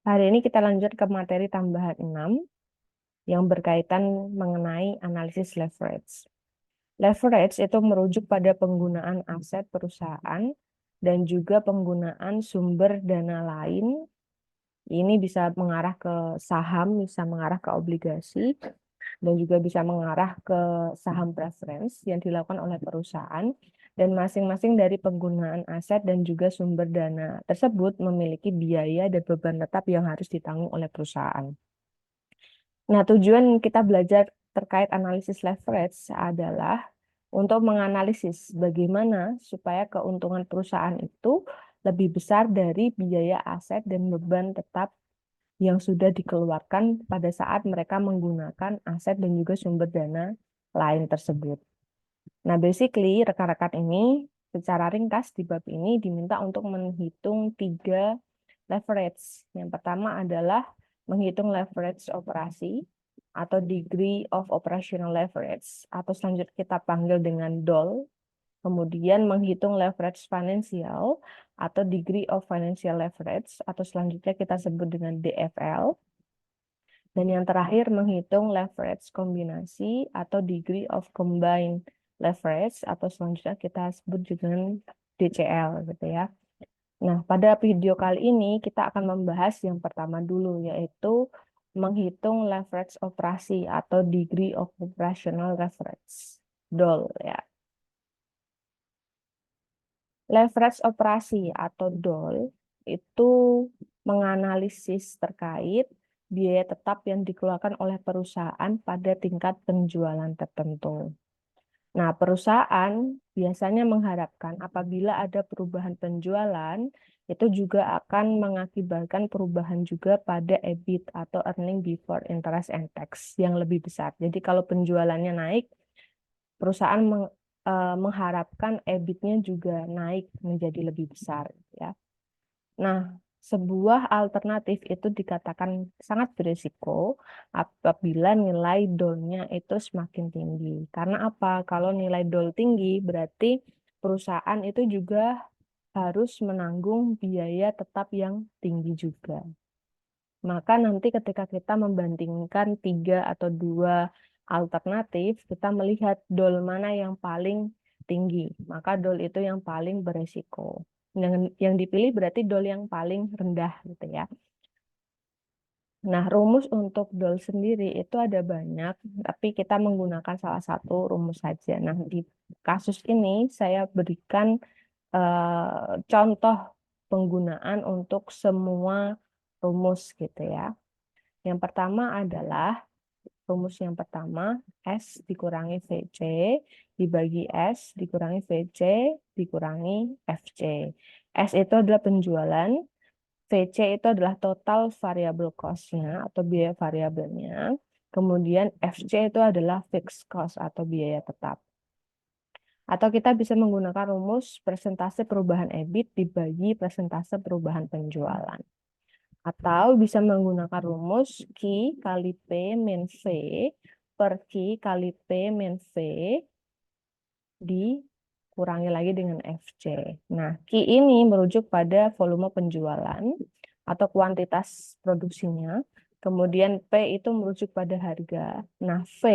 Hari ini kita lanjut ke materi tambahan 6 yang berkaitan mengenai analisis leverage. Leverage itu merujuk pada penggunaan aset perusahaan dan juga penggunaan sumber dana lain. Ini bisa mengarah ke saham, bisa mengarah ke obligasi, dan juga bisa mengarah ke saham preference yang dilakukan oleh perusahaan. Dan masing-masing dari penggunaan aset dan juga sumber dana tersebut memiliki biaya dan beban tetap yang harus ditanggung oleh perusahaan. Nah, tujuan kita belajar terkait analisis leverage adalah untuk menganalisis bagaimana supaya keuntungan perusahaan itu lebih besar dari biaya aset dan beban tetap yang sudah dikeluarkan pada saat mereka menggunakan aset dan juga sumber dana lain tersebut. Nah, basically rekan-rekan ini secara ringkas di bab ini diminta untuk menghitung 3 leverage. Yang pertama adalah menghitung leverage operasi atau degree of operational leverage atau selanjutnya kita panggil dengan DOL. Kemudian menghitung leverage finansial atau degree of financial leverage atau selanjutnya kita sebut dengan DFL. Dan yang terakhir menghitung leverage kombinasi atau degree of combined leverage atau selanjutnya kita sebut dengan DCL gitu ya. Nah, pada video kali ini kita akan membahas yang pertama dulu, yaitu menghitung leverage operasi atau degree of operational leverage, DOL ya. Leverage operasi atau DOL itu menganalisis terkait biaya tetap yang dikeluarkan oleh perusahaan pada tingkat penjualan tertentu. Nah, perusahaan biasanya mengharapkan apabila ada perubahan penjualan, itu juga akan mengakibatkan perubahan juga pada EBIT atau earning before interest and tax yang lebih besar. Jadi kalau penjualannya naik, perusahaan mengharapkan EBIT-nya juga naik menjadi lebih besar, ya. Nah, sebuah alternatif itu dikatakan sangat berisiko apabila nilai DOL-nya itu semakin tinggi. Karena apa? Kalau nilai DOL tinggi, berarti perusahaan itu juga harus menanggung biaya tetap yang tinggi juga. Maka nanti ketika kita membandingkan 3 atau 2 alternatif, kita melihat DOL mana yang paling tinggi. Maka DOL itu yang paling beresiko. Yang dipilih berarti DOL yang paling rendah gitu ya. Nah, rumus untuk DOL sendiri itu ada banyak, tapi kita menggunakan salah satu rumus saja. Nah, di kasus ini saya berikan contoh penggunaan untuk semua rumus gitu ya. Yang pertama adalah rumus yang pertama, S dikurangi VC dibagi S dikurangi VC dikurangi FC. S itu adalah penjualan, VC itu adalah total variable cost-nya atau biaya variabelnya. Kemudian FC itu adalah fixed cost atau biaya tetap. Atau kita bisa menggunakan rumus persentase perubahan EBIT dibagi persentase perubahan penjualan. Atau bisa menggunakan rumus Q kali P min V per Q kali P min V dikurangi lagi dengan FC. Nah, Q ini merujuk pada volume penjualan atau kuantitas produksinya. Kemudian P itu merujuk pada harga. Nah, V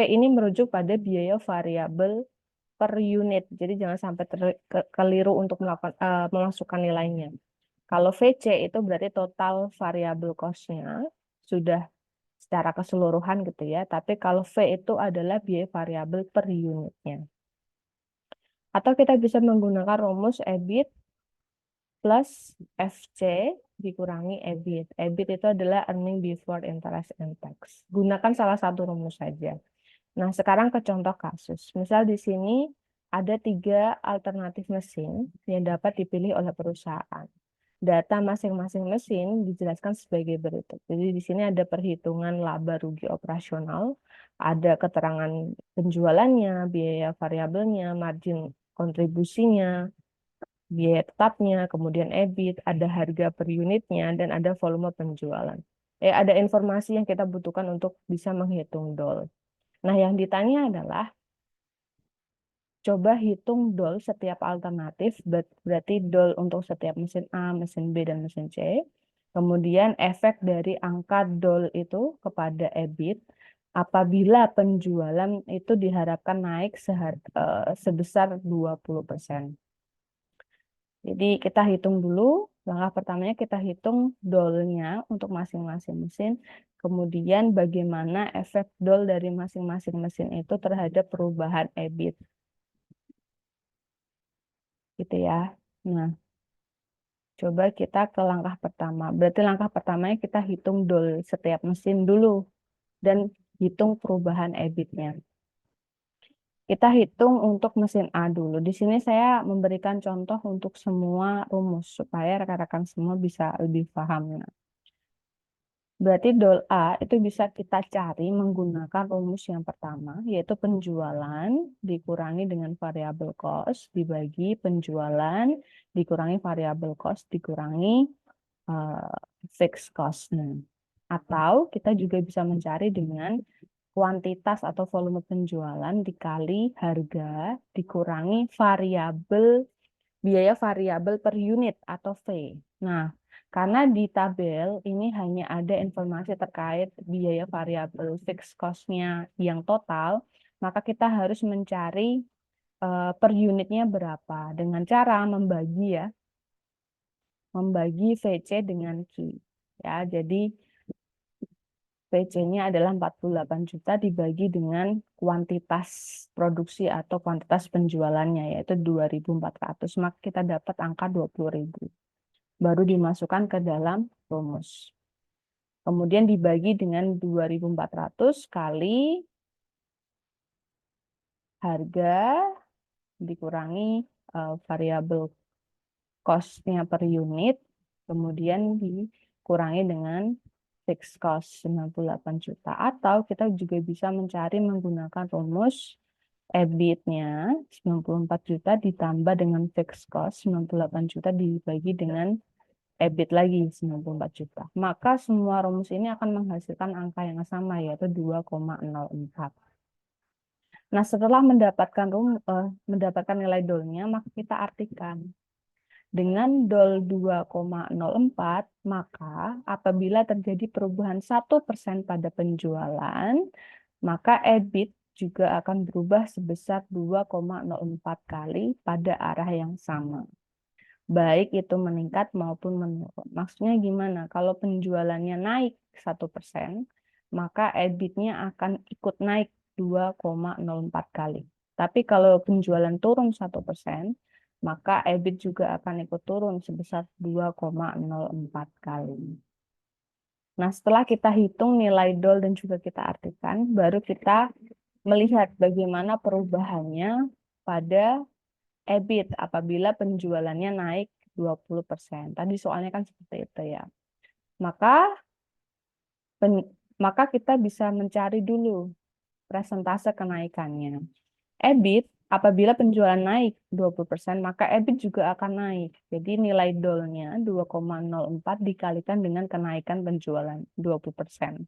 ini merujuk pada biaya variabel per unit. Jadi jangan sampai keliru untuk memasukkan nilainya. Kalau VC itu berarti total variable cost-nya sudah secara keseluruhan gitu ya. Tapi kalau V itu adalah biaya variabel per unitnya. Atau kita bisa menggunakan rumus EBIT plus FC dikurangi EBIT. EBIT itu adalah earning before interest and tax. Gunakan salah satu rumus saja. Nah, sekarang ke contoh kasus. Misal di sini ada 3 alternatif mesin yang dapat dipilih oleh perusahaan. Data masing-masing mesin dijelaskan sebagai berikut. Jadi di sini ada perhitungan laba rugi operasional, ada keterangan penjualannya, biaya variabelnya, margin kontribusinya, biaya tetapnya, kemudian EBIT, ada harga per unitnya, dan ada volume penjualan. Ada informasi yang kita butuhkan untuk bisa menghitung DOL. Nah, yang ditanya adalah coba hitung DOL setiap alternatif, berarti DOL untuk setiap mesin A, mesin B, dan mesin C. Kemudian efek dari angka DOL itu kepada EBIT apabila penjualan itu diharapkan naik sebesar 20%. Jadi kita hitung dulu, langkah pertamanya kita hitung DOL-nya untuk masing-masing mesin, kemudian bagaimana efek DOL dari masing-masing mesin itu terhadap perubahan EBIT. Gitu ya. Nah, coba kita ke langkah pertama. Berarti langkah pertamanya kita hitung DOL setiap mesin dulu dan hitung perubahan EBIT-nya. Kita hitung untuk mesin A dulu. Di sini saya memberikan contoh untuk semua rumus supaya rekan-rekan semua bisa lebih paham. Nah, berarti DOL A itu bisa kita cari menggunakan rumus yang pertama, yaitu penjualan dikurangi dengan variable cost dibagi penjualan dikurangi variable cost dikurangi fixed cost. Atau kita juga bisa mencari dengan kuantitas atau volume penjualan dikali harga dikurangi biaya variabel per unit atau V. Nah, karena di tabel ini hanya ada informasi terkait biaya variabel fixed cost-nya yang total, maka kita harus mencari per unitnya berapa dengan cara membagi VC dengan Q. Ya, jadi VC-nya adalah 48 juta dibagi dengan kuantitas produksi atau kuantitas penjualannya, yaitu 2.400. Maka kita dapat angka 20.000. Baru dimasukkan ke dalam rumus. Kemudian dibagi dengan 2.400 kali harga dikurangi variabel cost-nya per unit. Kemudian dikurangi dengan fixed cost 98 juta. Atau kita juga bisa mencari menggunakan rumus EBIT-nya 94 juta ditambah dengan fixed cost 98 juta dibagi dengan EBIT lagi 94 juta. Maka semua rumus ini akan menghasilkan angka yang sama, yaitu 2,04. Nah, setelah mendapatkan nilai DOL-nya, maka kita artikan. Dengan DOL 2,04, maka apabila terjadi perubahan 1% pada penjualan, maka EBIT juga akan berubah sebesar 2,04 kali pada arah yang sama. Baik itu meningkat maupun menurun. Maksudnya gimana? Kalau penjualannya naik 1%, maka EBIT-nya akan ikut naik 2,04 kali. Tapi kalau penjualan turun 1%, maka EBIT juga akan ikut turun sebesar 2,04 kali. Nah, setelah kita hitung nilai DOL dan juga kita artikan, baru kita melihat bagaimana perubahannya pada EBIT apabila penjualannya naik 20%. Tadi soalnya kan seperti itu ya. Maka kita bisa mencari dulu persentase kenaikannya. EBIT apabila penjualan naik 20%, maka EBIT juga akan naik. Jadi nilai DOL-nya 2,04 dikalikan dengan kenaikan penjualan 20%.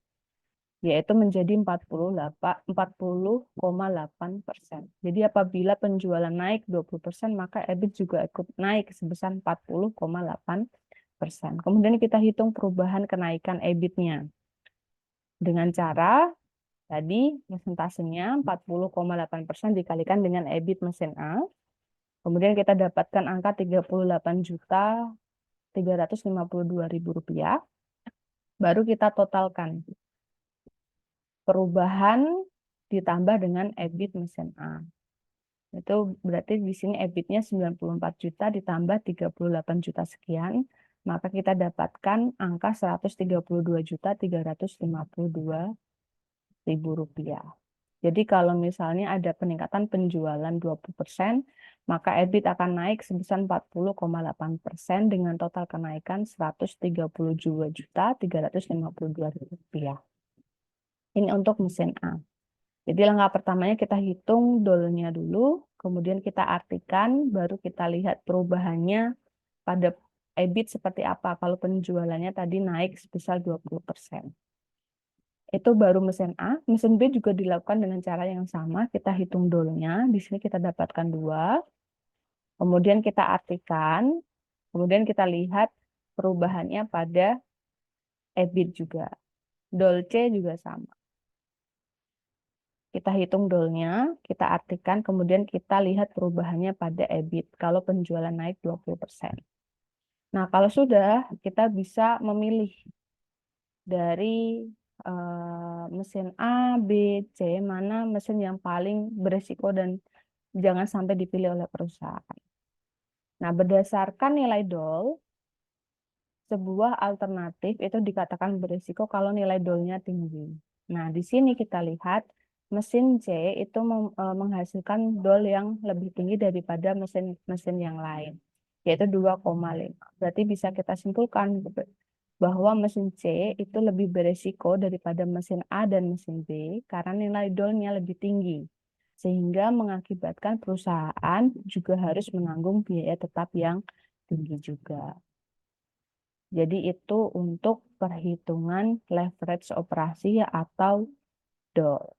Yaitu menjadi 40,8%. Jadi apabila penjualan naik 20%, maka EBIT juga ikut naik sebesar 40,8%. Kemudian kita hitung perubahan kenaikan EBIT-nya. Dengan cara tadi persentasenya 40,8% dikalikan dengan EBIT mesin A. Kemudian kita dapatkan angka 38.352.000 rupiah. Baru kita totalkan. Perubahan ditambah dengan EBIT mesin A. Itu berarti di sini EBIT-nya 94 juta ditambah 38 juta sekian, maka kita dapatkan angka 132.352.000 rupiah. Jadi kalau misalnya ada peningkatan penjualan 20%, maka EBIT akan naik sebesar 40,8% dengan total kenaikan 132.352.000 rupiah. Ini untuk mesin A. Jadi langkah pertamanya kita hitung DOL-nya dulu, kemudian kita artikan, baru kita lihat perubahannya pada EBIT seperti apa kalau penjualannya tadi naik sebesar 20%. Itu baru mesin A. Mesin B juga dilakukan dengan cara yang sama, kita hitung DOL-nya, di sini kita dapatkan 2, kemudian kita artikan, kemudian kita lihat perubahannya pada EBIT juga. DOL C juga sama. Kita hitung DOL-nya, kita artikan, kemudian kita lihat perubahannya pada EBIT kalau penjualan naik 20%. Nah, kalau sudah, kita bisa memilih dari mesin A, B, C, mana mesin yang paling beresiko dan jangan sampai dipilih oleh perusahaan. Nah, berdasarkan nilai DOL, sebuah alternatif itu dikatakan berisiko kalau nilai DOL-nya tinggi. Nah, di sini kita lihat mesin C itu menghasilkan DOL yang lebih tinggi daripada mesin-mesin yang lain, yaitu 2,5. Berarti bisa kita simpulkan bahwa mesin C itu lebih berisiko daripada mesin A dan mesin B karena nilai DOL-nya lebih tinggi, sehingga mengakibatkan perusahaan juga harus menanggung biaya tetap yang tinggi juga. Jadi itu untuk perhitungan leverage operasi atau DOL.